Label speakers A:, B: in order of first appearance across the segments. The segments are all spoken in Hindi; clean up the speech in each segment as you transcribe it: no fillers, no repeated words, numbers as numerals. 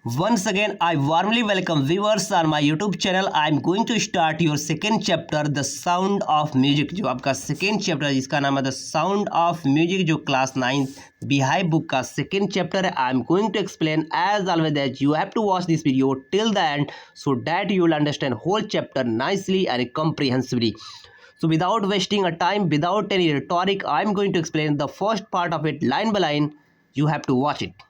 A: Once again, I warmly welcome viewers on my YouTube channel. I am going to start your second chapter, The Sound of Music. जो आपका second chapter जिसका नाम है The Sound of Music, जो class 9 बिहाई बुक का second chapter है. I am going to explain as always that you have to watch this video till the end so that you will understand whole chapter nicely and comprehensively. So without wasting a time, without any rhetoric, I am going to explain the first part of it line by line. You have to watch it.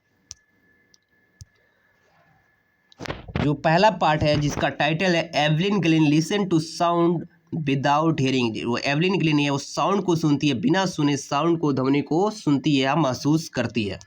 A: जो पहला पार्ट है जिसका टाइटल है Evelyn Glennie listen to sound without hearing. वो एवलिन ग्लिन है, वो साउंड को सुनती है, बिना सुने साउंड को, ध्वनि को सुनती है या महसूस करती है।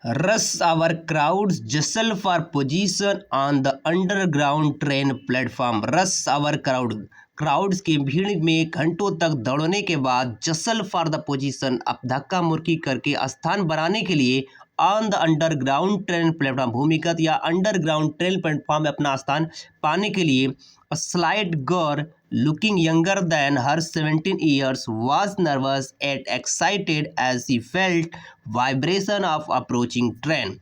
A: Rush hour crowds jostle for position on the underground train platform. Rush hour crowds की भीड़ में घंटों तक दौड़ने के बाद जसल फॉर द पोजीशन, अब धक्का मुक्की करके स्थान बनाने के लिए on the underground train platform, भूमिगत या अंडरग्राउंड ट्रेन प्लेटफॉर्म में अपना स्थान पाने के लिए slide girl looking younger than her 17 years was nervous and excited as she felt vibration of approaching train.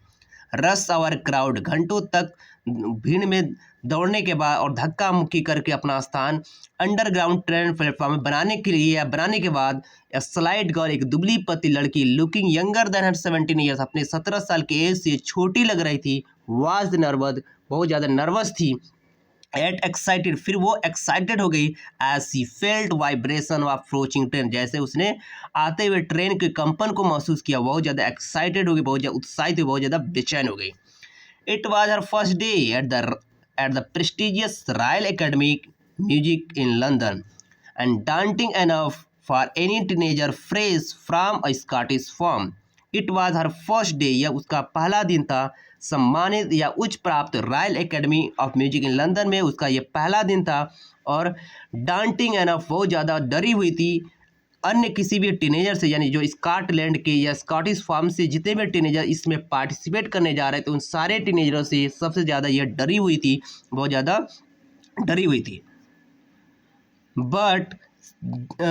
A: Rush hour crowd, घंटों तक भीड़ में दौड़ने के बाद और धक्का मुक्की करके अपना स्थान अंडरग्राउंड ट्रेन प्लेटफॉर्म में बनाने के लिए या बनाने के बाद स्लाइड गर्ल, एक दुबली पतली लड़की, लुकिंग यंगर देन हर 17 years, अपने 17 साल के एज से छोटी लग रही थी, वाज नर्वस, बहुत ज़्यादा नर्वस थी, एट एक्साइटेड, फिर वो एक्साइटेड हो गई, as she felt vibration of approaching train, जैसे उसने आते हुए ट्रेन के कंपन को महसूस किया, बहुत ज़्यादा एक्साइटेड हो गई, बहुत ज़्यादा उत्साहित हुई, बहुत ज़्यादा बेचैन हो गई। It was her first day at the prestigious royal academy music in London and daunting enough for any teenager fresh from a Scottish farm. It was her first day, यह उसका पहला दिन था सम्मानित या उच्च प्राप्त royal Academy of music in London में, उसका यह पहला दिन था और डांटिंग एनफ, बहुत ज़्यादा डरी हुई थी अन्य किसी भी टीनेजर से, यानी जो स्कॉटलैंड के या स्कॉटिश फार्म से जितने भी टीनेजर इसमें पार्टिसिपेट करने जा रहे थे उन सारे टीनेजरों से सबसे ज़्यादा यह डरी हुई थी, बहुत ज़्यादा डरी हुई थी। But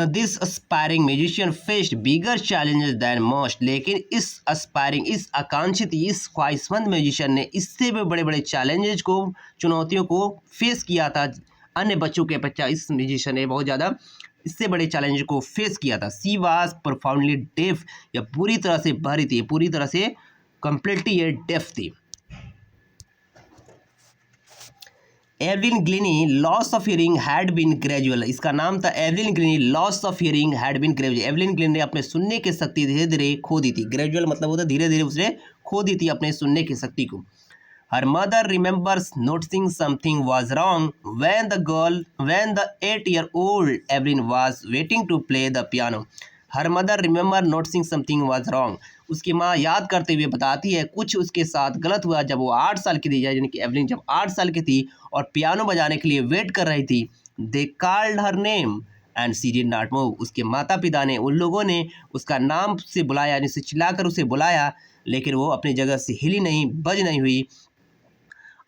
A: this aspiring musician faced bigger challenges than most, लेकिन इस एस्पायरिंग, इस आकांक्षित, इस ख्वाहिशमंद म्यूजिशियन ने इससे भी बड़े बड़े चैलेंजेस को, चुनौतियों को फेस किया था अन्य बच्चों के अपेक्षा। इस म्यूजिशियन ने बहुत ज़्यादा इससे बड़े चैलेंज को फेस किया था। सी वाज प्रोफाउंडली डेफ, या पूरी तरह से बहरी थी, पूरी तरह से कंप्लीटली ये डेफ थी। Evelyn Glennie loss of hearing had been gradual, इसका नाम था Evelyn Glennie loss of hearing had been gradual. Evelyn Glennie ने अपने सुनने की शक्ति धीरे धीरे खो दी थी, ग्रेजुअल मतलब होता धीरे धीरे उसने खो दी थी अपने सुनने की शक्ति को। Her mother remembers noticing something was wrong when the 8-year-old Evelyn was waiting to play the piano. Her mother remember noticing something was wrong, उसकी माँ याद करते हुए बताती है कुछ उसके साथ गलत हुआ जब वो 8 साल की थी, यानी कि एवलिन जब 8 साल की थी और पियानो बजाने के लिए वेट कर रही थी। They called her name and she did not move, उसके माता पिता ने, उन लोगों ने उसका नाम से बुलाया, यानी से चिल्लाकर उसे बुलाया, लेकिन वो अपनी जगह से हिली नहीं, बज नहीं हुई।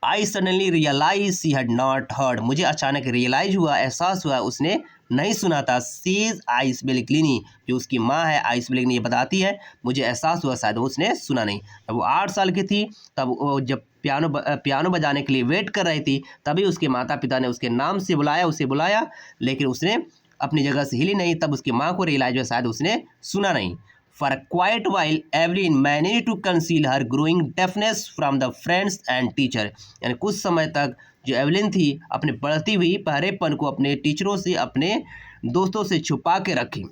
A: I suddenly realize she had not heard, मुझे अचानक रियलाइज हुआ, एहसास हुआ उसने नहीं सुना था। सीज आइसबेल ग्लिनी, जो उसकी माँ है आइसबेल ग्लिनी, ये बताती है मुझे एहसास हुआ शायद उसने सुना नहीं। जब वो 8 साल की थी तब वो जब पियानो बजाने के लिए वेट कर रही थी, तभी उसके माता पिता ने उसके नाम से बुलाया, उसे बुलाया, लेकिन उसने अपनी जगह से हिली नहीं। तब उसकी माँ को रियलाइज हुआ शायद उसने सुना नहीं। For quite a while, Evelyn managed to conceal her growing deafness from the friends and teacher. यानी कुछ समय तक जो एवलिन थी अपने बढ़ती हुई बहरेपन को अपने टीचरों से, अपने दोस्तों से छुपा के रखी।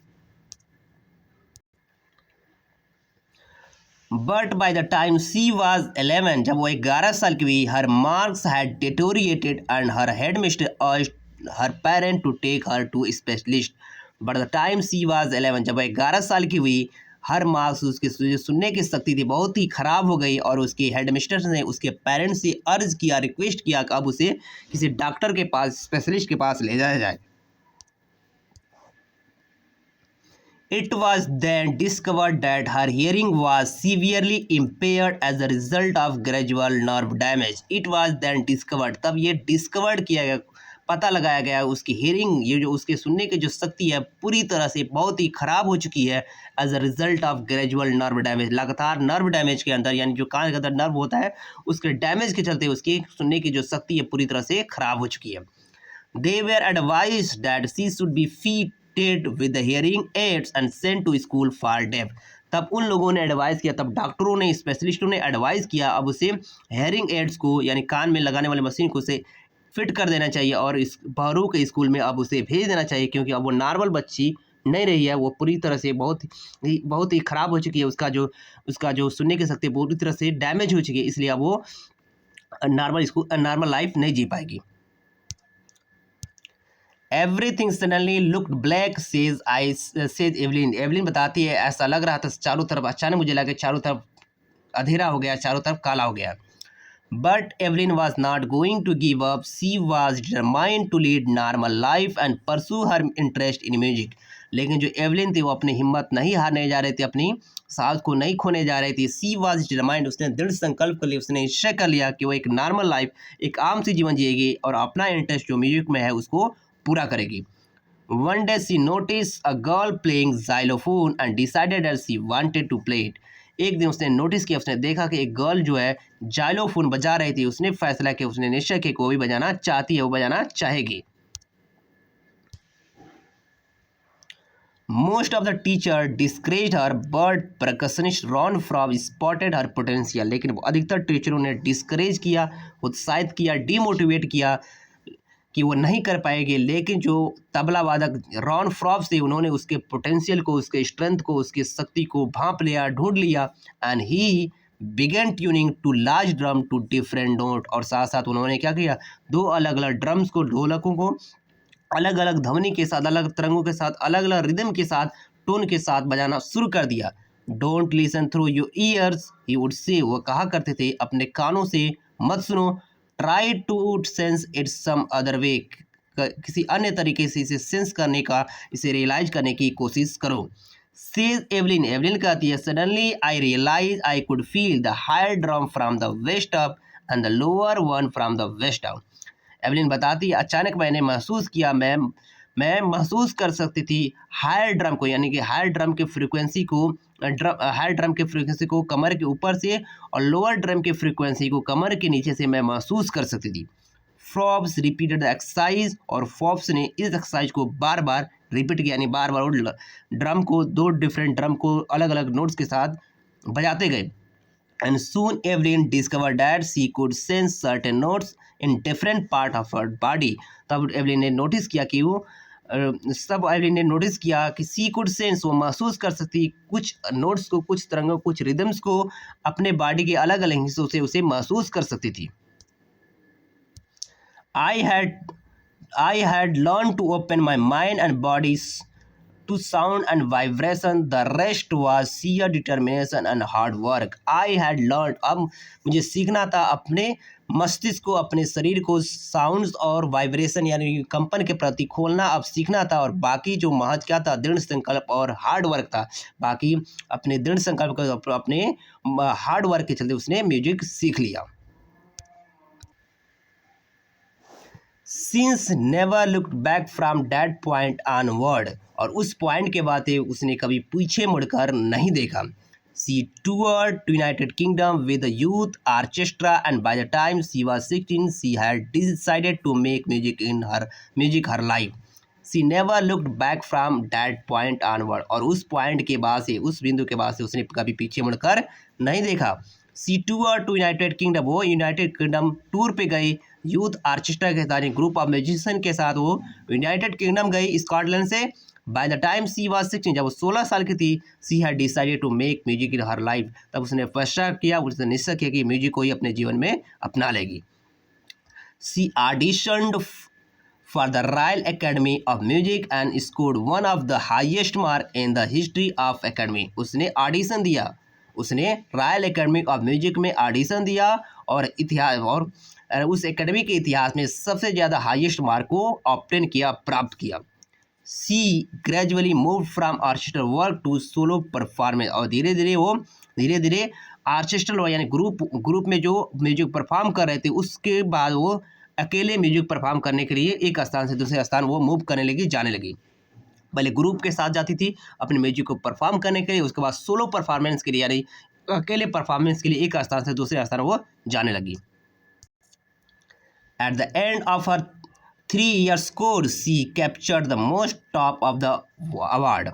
A: But by the time she was 11, जब वो 11 साल की हुई, her marks had deteriorated and her headmistress urged her parent to take her to a specialist. But the time she was 11, जब वो 11 साल की हुई, हर मार्क्स, उसके जो सुनने की शक्ति थी बहुत ही ख़राब हो गई और उसके हेडमिस्ट्रेस ने उसके पेरेंट्स से अर्ज किया, रिक्वेस्ट किया कि अब उसे किसी डॉक्टर के पास, स्पेशलिस्ट के पास ले जाया जाए। It was then discovered that her hearing was severely impaired as a result of gradual nerve damage. It was then discovered, तब ये discovered किया गया, पता लगाया गया उसकी हियरिंग, ये जो उसके सुनने की जो शक्ति है पूरी तरह से बहुत ही खराब हो चुकी है as a result of gradual nerve damage. लगातार नर्व डैमेज के अंदर, यानी जो कान के अंदर नर्व होता है उसके डैमेज के चलते उसकी सुनने की जो शक्ति है पूरी तरह से खराब हो चुकी है। They were advised that she should be fitted with the hearing aids and sent to school for deaf। तब उन लोगों ने एडवाइस किया, तब डॉक्टरों ने, स्पेशलिस्टों ने एडवाइस किया अब उसे हेयरिंग एड्स को, यानी कान में लगाने वाली मशीन को उसे फिट कर देना चाहिए और इस बहरू के स्कूल में अब उसे भेज देना चाहिए, क्योंकि अब वो नॉर्मल बच्ची नहीं रही है, वो पूरी तरह से बहुत ही ख़राब हो चुकी है। उसका जो सुनने की शक्ति पूरी तरह से डैमेज हो चुकी है, इसलिए अब वो नॉर्मल लाइफ नहीं जी पाएगी। Everything suddenly looked black says Evelyn. Evelyn बताती है ऐसा लग रहा था चारों तरफ, अचानक मुझे लगा चारों तरफ अंधेरा हो गया, चारों तरफ काला हो गया। But Evelyn was not going to give up, she was determined to lead normal life and pursue her interest in music. लेकिन जो एवलिन थी वो अपनी हिम्मत नहीं हारने जा रही थी, अपनी साहस को नहीं खोने जा रही थी। सी वॉज डिटरमाइंड, उसने दृढ़ संकल्प कर लिया, उसने निश्चय कर लिया कि वो एक नॉर्मल लाइफ, एक आम सी जीवन जिएगी और अपना इंटरेस्ट जो म्यूजिक में है उसको पूरा करेगी। One day she noticed a girl playing xylophone and decided that she wanted to play it। एक दिन उसने नोटिस किया, उसने देखा कि एक गर्ल जो है जाइलोफोन बजा रही थी, उसने फैसला किया, उसने निश्चय किया कि वो भी बजाना चाहती है, वो बजाना चाहेगी। Most of the teacher discouraged her, but percussionist Ron Fromm spotted her potential। लेकिन अधिकतर टीचरों ने डिस्करेज किया, उत्साहित किया, डीमोटिवेट किया कि वो नहीं कर पाएगी, लेकिन जो तबला वादक रॉन फ्रॉब से उन्होंने उसके पोटेंशियल को, उसके स्ट्रेंथ को, उसकी शक्ति को भांप लिया, ढूंढ लिया। And he began tuning to large drum to different note. और साथ साथ उन्होंने क्या किया, दो अलग अलग ड्रम्स को, ढोलकों को अलग अलग ध्वनि के साथ, अलग तरंगों के साथ, अलग अलग रिदम के साथ, टोन के साथ बजाना शुरू कर दिया। Don't listen through your years he would say, वो कहा करते थे अपने कानों से मत सुनो, try to sense it some other way, किसी अन्य तरीके से इसे सेंस करने का, इसे रियलाइज करने की कोशिश करो। सेज एवलिन, एवलिन कहती है suddenly I realize I could feel the higher drum from the waist up and the lower one from the waist down. Evelyn बताती है अचानक मैंने महसूस किया, मैं महसूस कर सकती थी हायर ड्रम को, यानी कि हायर ड्रम के फ्रीक्वेंसी को, हायर ड्रम के फ्रीक्वेंसी को कमर के ऊपर से और लोअर ड्रम के फ्रीक्वेंसी को कमर के नीचे से मैं महसूस कर सकती थी। फ्रॉब्स रिपीटेड द एक्सरसाइज, और फॉब्स ने इस एक्सरसाइज को बार बार रिपीट किया, यानी बार बार ड्रम को, दो डिफरेंट ड्रम को अलग अलग नोट्स के साथ बजाते गए। And soon Evelyn discovered that she could sense certain notes in different part of her body। तब एवलिन ने नोटिस किया कि एवलिन ने नोटिस किया कि सी कुड सेंस, वो महसूस कर सकती कुछ नोट्स को, कुछ तरंगों, कुछ रिदम्स को अपने बॉडी के अलग अलग हिस्सों से उसे महसूस कर सकती थी। I had learned to open my mind and bodies to sound and vibration, the rest was sheer determination and hard work। I had learned, अब मुझे सीखना था अपने मस्तिष्क को, अपने शरीर को साउंड्स और वाइब्रेशन यानी कंपन के प्रति खोलना अब सीखना था, और बाकी जो महत्व क्या था, दृढ़ संकल्प और हार्ड वर्क था। बाकी अपने दृढ़ संकल्प, अपने हार्ड वर्क के चलते उसने म्यूजिक सीख लिया। Since never looked back from that point onward, और उस पॉइंट के बाद उसने कभी पीछे मुड़कर नहीं देखा। She toured to United Kingdom with a youth orchestra, and by the time she was 16 she had decided to make music her life। She never looked back from that point onward, और उस पॉइंट के बाद से, उस बिंदु के बाद से उसने कभी पीछे मुड़कर नहीं देखा। She toured to United Kingdom, वो यूनाइटेड किंगडम टूर पे गई, यूथ आर्केस्ट्रा के साथ, ग्रुप ऑफ म्यूजिशियन के साथ वो यूनाइटेड किंगडम गई स्कॉटलैंड से। By the time she was 16, जब वो 16 साल की थी, she had decided to make music in her life, तब उसने फैसला किया, उसने निश्चय किया कि म्यूजिक को ही अपने जीवन में अपना लेगी। She auditioned for the Royal Academy of Music and scored one of the highest mark in the history of academy. उसने ऑडिशन दिया, उसने रॉयल एकेडमी ऑफ म्यूजिक में ऑडिशन दिया और इतिहास, और उस एकेडमी के इतिहास में सबसे ज़्यादा हाईएस्ट मार्क को ऑब्टेन किया, प्राप्त किया। She gradually move from orchestral work to solo performance, और धीरे धीरे आर्केस्ट्रल यानी ग्रुप में जो म्यूजिक परफॉर्म कर रहे थे, उसके बाद वो अकेले म्यूजिक परफॉर्म करने के लिए एक स्थान से दूसरे स्थान वो मूव करने लगी, जाने लगी। पहले ग्रुप के साथ जाती थी अपने म्यूजिक को परफॉर्म करने के लिए, उसके बाद सोलो परफॉर्मेंस के लिए यानी अकेले परफॉर्मेंस के लिए एक स्थान से दूसरे स्थान वो जाने लगी। At the end of her 3 years course she captured the most top of the award.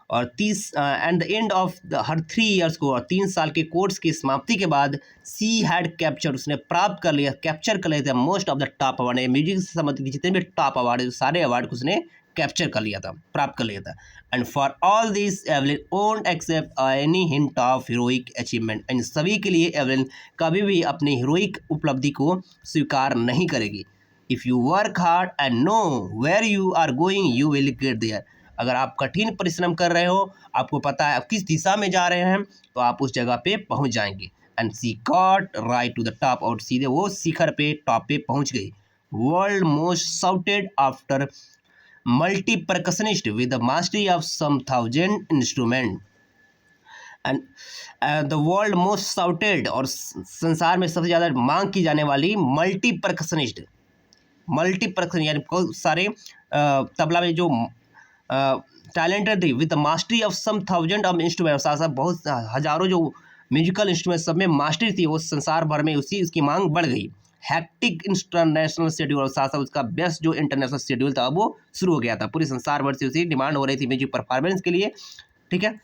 A: और 30 and the end of the her 3 years को, और 3 साल के कोर्स की समाप्ति के बाद सी हैड कैप्चर्ड, उसने प्राप्त कर लिया, कैप्चर कर लिया था most of the top award. Music से संबंधित जितने भी टॉप अवार्ड, सारे अवार्ड को उसने कैप्चर कर लिया था, प्राप्त कर लिया था। And for all this Evelyn won't accept any hint of heroic achievement. इन सभी के लिए एवलिन कभी भी अपनी हीरोइक उपलब्धि को स्वीकार नहीं करेगी। If you work hard and know where you are going you will get there. अगर आप कठिन परिश्रम कर रहे हो, आपको पता है आप किस दिशा में जा रहे हैं, तो आप उस जगह पे पहुंच जाएंगे। And she got right to the top, और सीधे वो शिखर पे, टॉप पे पहुंच गई। World most sought after multi percussionist with the mastery of some 1000 instrument. And the world most sought, और संसार में सबसे ज़्यादा मांग की जाने वाली मल्टी परकशनिस्ट यानी बहुत सारे तबला में जो टैलेंटेड थी, with mastery of some 1000 of instrument, साथ साथ बहुत हजारों जो म्यूजिकल इंस्ट्रूमेंट सब में मास्टरी थी, वो संसार भर में उसकी मांग बढ़ गई। हैक्टिक इंटरनेशनल शेड्यूल, और साथ साथ उसका बेस्ट जो इंटरनेशनल शेड्यूल था वो शुरू हो गया था। पूरे संसार भर से उसी डिमांड हो रही थी म्यूजिक परफॉर्मेंस के लिए, ठीक है।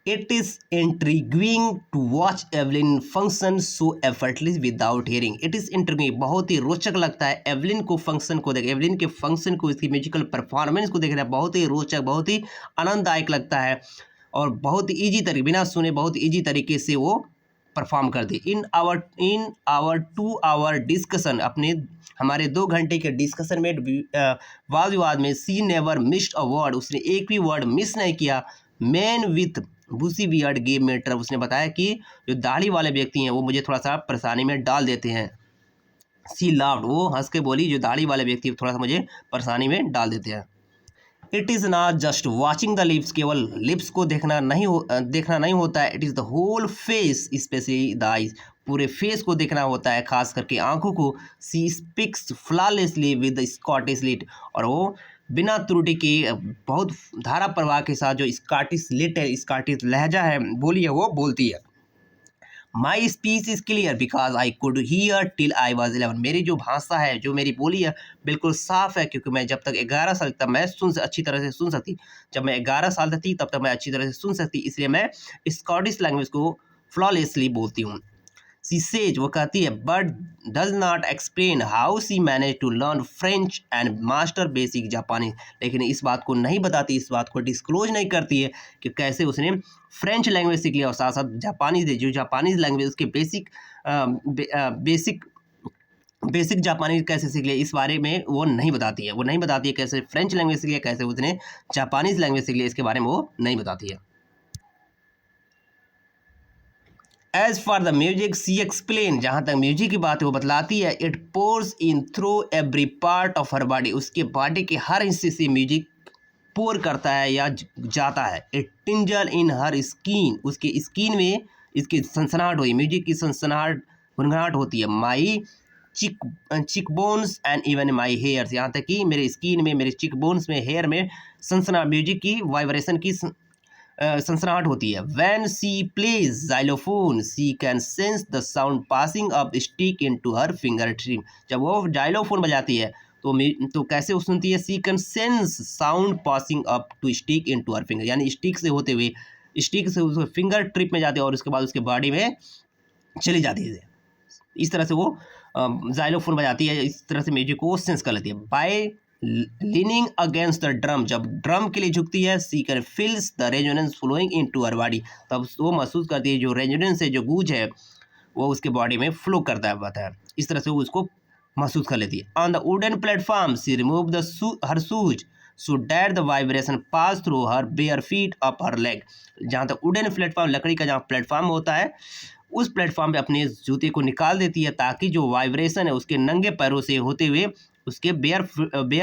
A: It is intriguing to watch Evelyn function so effortless without hearing. It is intriguing, बहुत ही रोचक लगता है एवलिन को फंक्शन को देख, एवलिन के फंक्शन को, इसकी म्यूजिकल परफॉर्मेंस को देखना बहुत ही रोचक, बहुत ही आनंददायक लगता है, और बहुत ही ईजी तरीके, बिना सुने बहुत ईजी तरीके से वो परफॉर्म करती। इन आवर 2 hour डिस्कशन, हमारे 2 घंटे के डिस्कशन में, वाद विवाद में, सी नेवर मिस्ड अ वर्ड, उसने एक भी वर्ड मिस नहीं किया। Man with busy beard game में ट्रबल, उसने बताया कि जो दाढ़ी वाले व्यक्ति हैं वो मुझे थोड़ा सा परेशानी में डाल देते हैं। सी लाफ्ड, वो हंस के बोली, जो दाढ़ी वाले व्यक्ति थोड़ा सा मुझे परेशानी में डाल देते हैं। It is not just watching the lips, केवल लिप्स को देखना नहीं होता है। It is the whole face, specially the eyes, पूरे फेस को देखना होता है, खास करके आंखों को। She speaks flawlessly with Scottish lilt, और वो बिना त्रुटि के बहुत धारा प्रवाह के साथ जो स्कॉटिश लिट है, स्कॉटिश लहजा है, बोली है, वो बोलती है। My speech is clear because I could hear till I was 11। मेरी जो भाषा है, जो मेरी बोली है, बिल्कुल साफ़ है, क्योंकि मैं जब तक 11 साल तक मैं अच्छी तरह से सुन सकती। जब मैं 11 साल तक थी तब तक मैं अच्छी तरह से सुन सकती, इसलिए मैं स्कॉटिश लैंग्वेज को फ्लॉलेसली बोलती हूँ। सी सेज, वो कहती है, but does not explain how she manage to learn French and master basic Japanese. लेकिन इस बात को नहीं बताती, इस बात को डिस्क्लोज नहीं करती है कि कैसे उसने फ्रेंच लैंग्वेज सीख लिया, और साथ साथ जापानीज, जो जापानीज लैंग्वेज उसके बेसिक जापानी कैसे सीख लिया, इस बारे में वो नहीं बताती है। वो नहीं बताती है कैसे फ्रेंच लैंग्वेज सीख लिया, कैसे उसने जापानीज लैंग्वेज सीख लिया, इसके बारे में वो नहीं बताती है। As for the music she explain, जहाँ तक म्यूजिक की बात है वो बतलाती है, it pours in through every part of her body, उसके बॉडी के हर हिस्से से म्यूजिक पोर करता है या जाता है। इट टिंजल इन हर स्किन, उसके स्किन में इसकी सनसनाहट हुई, म्यूजिक की सनसनाहट गुनगुनाहट होती है। माई चिक bones and even my hairs, यहाँ तक कि मेरे स्किन में, मेरे चिक बोन्स में, हेयर में सनसनाहट, म्यूजिक की वाइब्रेशन की सनसनाहट होती है। When she plays xylophone she can sense the sound passing of stick into her finger tip, जब वो जाइलोफोन बजाती है तो कैसे वो सुनती है, she can sense sound passing up to stick into her finger, यानी स्टिक से होते हुए, स्टिक से उसके फिंगर ट्रिप में जाते हैं और उसके बाद उसके बॉडी में चली जाती है। इस तरह से वो जाइलोफोन बजाती है, इस तरह से म्यूजिक को सेंस कर लेती है। By leaning against the drum, जब ड्रम के लिए झुकती है, she can feels the resonance flowing into her body, तब वो महसूस करती है जो रेजोनेंस है, जो गूंज है, वो उसके बॉडी में फ्लो करता है। इस तरह से वो उसको महसूस कर लेती है। On the wooden platform she remove the her shoes so that the vibration pass through her bare feet up her leg, जहाँ तक वुडन प्लेटफॉर्म, लकड़ी का जहाँ प्लेटफॉर्म होता है, उस प्लेटफॉर्म पे अपने जूते को निकाल देती है, ताकि जो वाइब्रेशन है उसके नंगे पैरों से होते हुए, उसके बेयर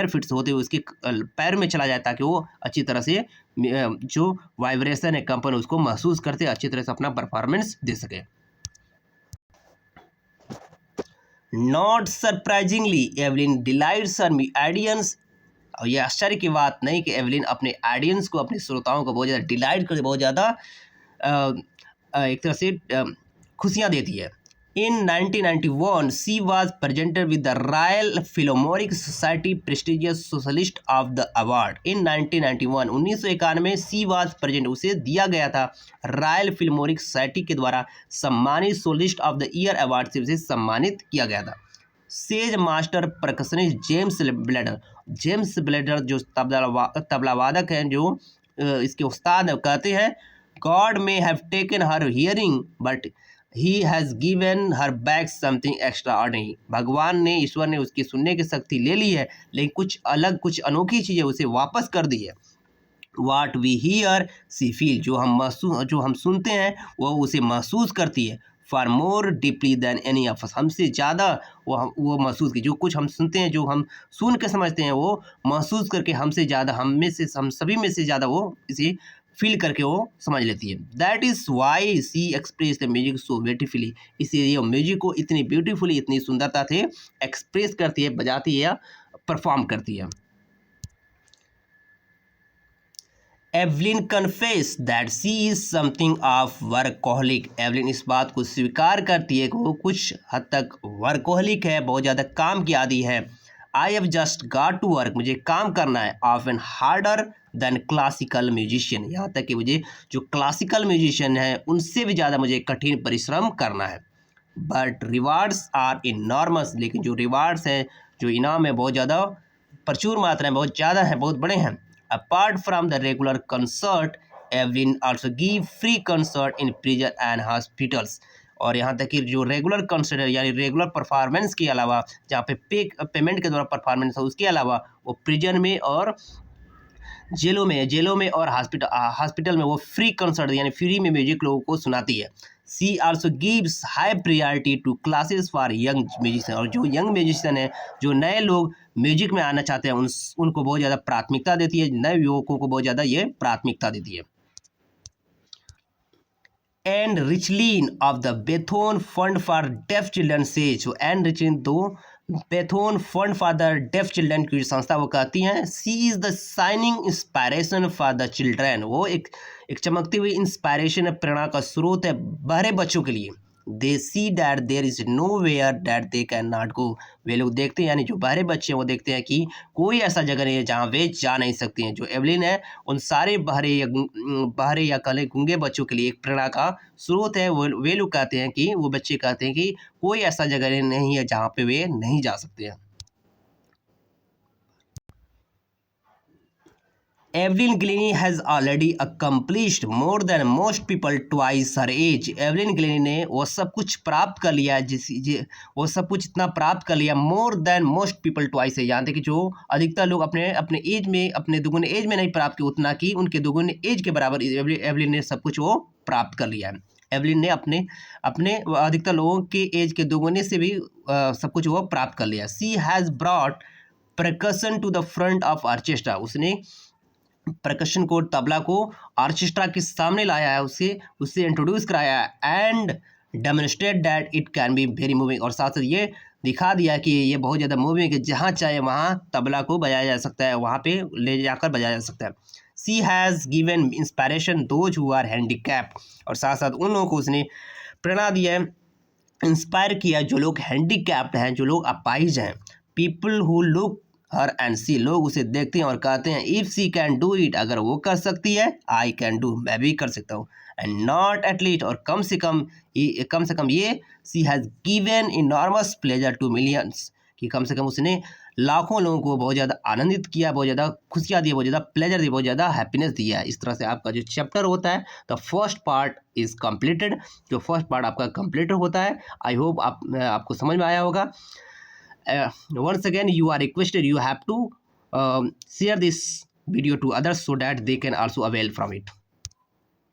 A: फिट से होते हुए उसके पैर में चला जाए, ताकि वो अच्छी तरह से जो वाइब्रेशन है, कंपन, उसको महसूस करते अच्छी तरह से अपना परफॉर्मेंस दे सके। Not surprisingly Evelyn delights her audience. और ये आश्चर्य की बात नहीं कि एवलिन अपने ऑडियंस को, अपने श्रोताओं को बहुत ज़्यादा डिलाइट करती, बहुत ज़्यादा एक तरह से खुशियाँ देती है। In 1991 she was presented with the Royal Philharmonic Society prestigious socialist of the award. In 1991 1991 she was present, उसे दिया गया था रॉयल फिल्मोरिक सोसाइटी के द्वारा सम्मानित socialist of the year award से उसे सम्मानित किया गया था। Says master percussionist James bladder जो तबला वादक हैं, जो इसके उस्ताद कहते हैं, God may have taken her hearing but he has given her back something extra ordinary. भगवान ने, ईश्वर ने उसकी सुनने की शक्ति ले ली है, लेकिन कुछ अलग, कुछ अनोखी चीज़ें उसे वापस कर दी है। What we hear she feel, जो हम सुनते हैं वो उसे महसूस करती है। For more deeply than any of us, हमसे ज़्यादा वो महसूस की, जो कुछ हम सुनते हैं, जो हम सुन के समझते हैं, वो महसूस करके हमसे ज़्यादा, हम सभी में से ज़्यादा वो इसे फील करके वो समझ लेती है। That is why she express the music so beautifully, इसलिए म्यूजिक को इतनी ब्यूटीफुली, इतनी सुंदरता से एक्सप्रेस करती है, बजाती है या परफॉर्म करती है। Evelyn confess that she is something of workaholic, Evelyn इस बात को स्वीकार करती है कि वो कुछ हद तक वर्कोहलिक है, बहुत ज़्यादा काम की आदी है। I have just got to work, मुझे काम करना है, often harder than classical musician, यहाँ तक कि मुझे जो क्लासिकल म्यूजिशियन है उनसे भी ज़्यादा मुझे कठिन परिश्रम करना है। बट रिवार्ड्स आर इनॉर्मस, लेकिन जो रिवार्ड्स हैं, जो इनाम है, बहुत ज़्यादा प्रचुर मात्रा में, बहुत ज़्यादा है, बहुत बड़े हैं। Apart from the regular concert Evelyn also give free concert in prison and hospitals, और यहाँ तक कि जो रेगुलर कंसर्ट है, यानी रेगुलर परफॉर्मेंस के अलावा, जहाँ पे पेमेंट के द्वारा परफॉर्मेंस है, उसके अलावा वो प्रिजन में और जेलों में और हॉस्पिटल में वो फ्री कंसर्ट, यानी फ्री में म्यूजिक लोगों को सुनाती है। She also gives high priority to classes for young musician, और जो यंग म्यूजिशियन है, जो नए लोग म्यूजिक में आना चाहते हैं, उनको बहुत ज़्यादा प्राथमिकता देती है, नए युवकों को बहुत ज़्यादा ये प्राथमिकता देती है। And Richlin of the Beethoven Fund for deaf children says, and Richlin दो Beethoven Fund for the deaf children की संस्था वो कहती हैं, she is the shining inspiration for the children, वो एक चमकती हुई इंस्पायरेशन, प्रेरणा का स्रोत है बहरे बच्चों के लिए। They see that there is nowhere that they can not go, वे लोग देखते हैं, यानी जो बहरे बच्चे हैं वो देखते हैं कि कोई ऐसा जगह नहीं है जहाँ वे जा नहीं सकते हैं। जो एवलिन है उन सारे बहरे या कले गूंगे बच्चों के लिए एक प्रेरणा का स्रोत है। वे लोग कहते हैं कि, वो बच्चे कहते हैं कि कोई ऐसा जगह नहीं है जहाँ पे वे नहीं जा सकते हैं। Evelyn Glennie has already accomplished more than most people twice her age, Evelyn Glennie ने वो सब कुछ प्राप्त कर लिया, वो सब कुछ इतना प्राप्त कर लिया, मोर देन मोस्ट पीपल ट्वाइस है, यहाँ तक कि जो अधिकतर लोग अपने एज में, अपने दुगुने एज में नहीं प्राप्त किया, उतना कि उनके दुगुने एज के बराबर एवलिन ने सब कुछ वो प्राप्त कर लिया है। एवलिन ने अपने अधिकतर लोगों के एज के दुगुने से भी सब कुछ वो प्राप्त कर लिया। She has brought percussion to the front of orchestra, उसने परकशन को, तबला को ऑर्केस्ट्रा के सामने लाया है, उससे इंट्रोड्यूस कराया है। And demonstrate that it can be very moving, और साथ साथ ये दिखा दिया कि ये बहुत ज़्यादा मूविंग है, कि जहाँ चाहे वहाँ तबला को बजाया जा सकता है, वहाँ पे ले जाकर बजाया जा सकता है। She has given inspiration those who are handicapped, और साथ साथ उन लोगों को उसने प्रेरणा दी है, इंस्पायर किया जो लोग हैंडीकैप्ड हैं, जो लोग अपाहिज हैं। People who look her and say, लोग उसे देखते हैं और कहते हैं, if she can do it, अगर वो कर सकती है, आई कैन डू, मैं भी कर सकता हूँ। एंड नॉट एटलीस्ट, और कम से कम ये, she has given enormous pleasure to millions, कि कम से कम उसने लाखों लोगों को बहुत ज़्यादा आनंदित किया, बहुत ज़्यादा खुशियाँ दी, बहुत ज़्यादा प्लेजर दी, बहुत ज़्यादा हैप्पीनेस दिया है। इस तरह से आपका जो चैप्टर होता है, the first part is completed, जो फर्स्ट पार्ट आपका कम्प्लीट होता है। आई होप आपको समझ में आया होगा। Once again, you are requested, you have to share this video to others so that they can also avail from it.